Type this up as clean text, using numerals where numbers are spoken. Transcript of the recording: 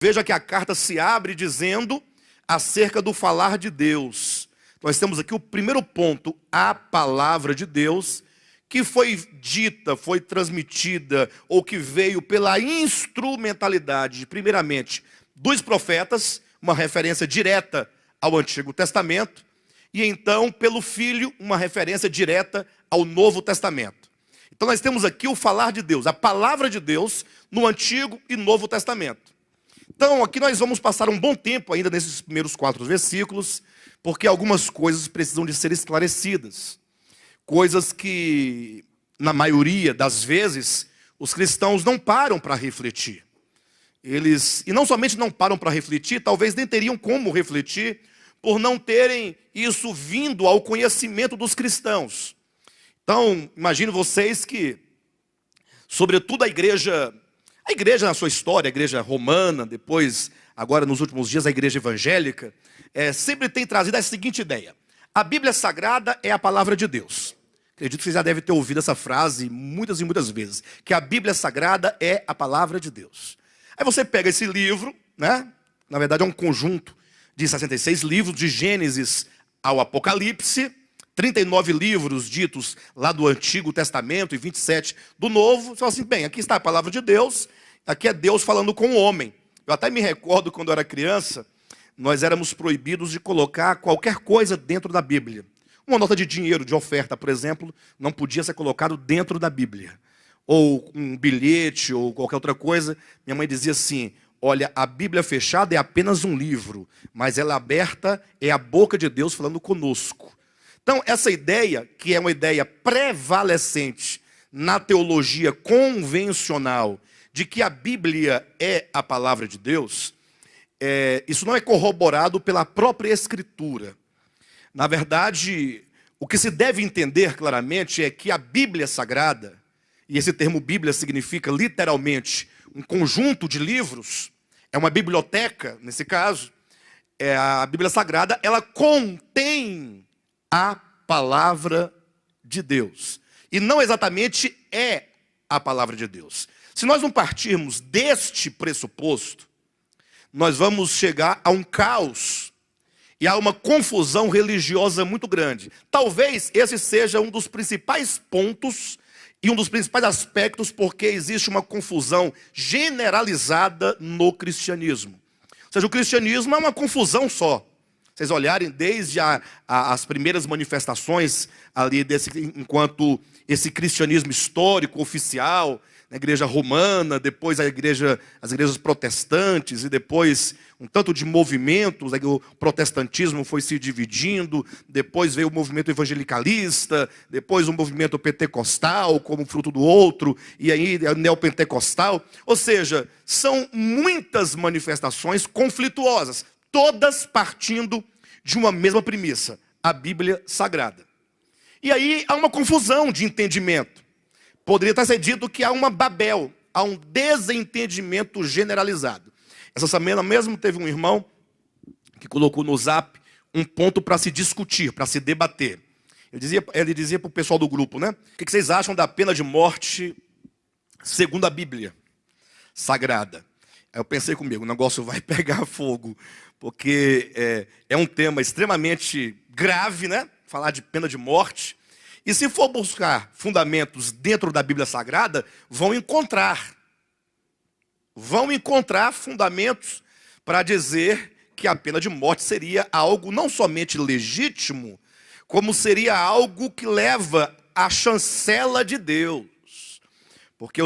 Veja que a carta se abre dizendo acerca do falar de Deus. Nós temos aqui o primeiro ponto, a palavra de Deus, que foi dita, foi transmitida, ou que veio pela instrumentalidade, primeiramente, dos profetas, uma referência direta ao Antigo Testamento, e então, pelo Filho, uma referência direta ao Novo Testamento. Então nós temos aqui o falar de Deus, a palavra de Deus, no Antigo e Novo Testamento. Então, aqui nós vamos passar um bom tempo ainda nesses primeiros 4 versículos, porque algumas coisas precisam de ser esclarecidas. Coisas que, na maioria das vezes, os cristãos não param para refletir. E não somente não param para refletir, talvez nem teriam como refletir, por não terem isso vindo ao conhecimento dos cristãos. Então, imagine vocês que, sobretudo a igreja na sua história, a igreja romana, depois, agora nos últimos dias, a igreja evangélica, sempre tem trazido a seguinte ideia: a Bíblia Sagrada é a palavra de Deus. Acredito que você já deve ter ouvido essa frase muitas e muitas vezes, que a Bíblia Sagrada é a palavra de Deus. Aí você pega esse livro, né? Na verdade é um conjunto de 66 livros, de Gênesis ao Apocalipse, 39 livros ditos lá do Antigo Testamento e 27 do Novo. Você fala assim, bem, aqui está a palavra de Deus, aqui é Deus falando com o homem. Eu até me recordo quando eu era criança, nós éramos proibidos de colocar qualquer coisa dentro da Bíblia. Uma nota de dinheiro, de oferta, por exemplo, não podia ser colocado dentro da Bíblia. Ou um bilhete, ou qualquer outra coisa. Minha mãe dizia assim, olha, a Bíblia fechada é apenas um livro, mas ela aberta é a boca de Deus falando conosco. Então, essa ideia, que é uma ideia prevalecente na teologia convencional, de que a Bíblia é a palavra de Deus, isso não é corroborado pela própria Escritura. Na verdade, o que se deve entender claramente é que a Bíblia Sagrada, e esse termo Bíblia significa literalmente um conjunto de livros, é uma biblioteca, nesse caso, a Bíblia Sagrada, ela contém a palavra de Deus. E não exatamente é a palavra de Deus. Se nós não partirmos deste pressuposto, nós vamos chegar a um caos e a uma confusão religiosa muito grande. Talvez esse seja um dos principais pontos e um dos principais aspectos porque existe uma confusão generalizada no cristianismo. Ou seja, o cristianismo é uma confusão só. Vocês olharem desde as primeiras manifestações ali enquanto esse cristianismo histórico, oficial, a igreja romana, depois as igrejas protestantes, e depois um tanto de movimentos, o protestantismo foi se dividindo, depois veio o movimento evangelicalista, depois o movimento pentecostal, como fruto do outro, e aí o neopentecostal. Ou seja, são muitas manifestações conflituosas, todas partindo de uma mesma premissa, a Bíblia Sagrada. E aí há uma confusão de entendimento. Poderia estar sendo dito que há uma Babel, há um desentendimento generalizado. Essa semana mesmo teve um irmão que colocou no Zap um ponto para se discutir, para se debater. Ele dizia para o pessoal do grupo, né? O que vocês acham da pena de morte segundo a Bíblia Sagrada? Aí eu pensei comigo, o negócio vai pegar fogo, porque é um tema extremamente grave, né? Falar de pena de morte. E se for buscar fundamentos dentro da Bíblia Sagrada, vão encontrar fundamentos para dizer que a pena de morte seria algo não somente legítimo, como seria algo que leva à chancela de Deus. Porque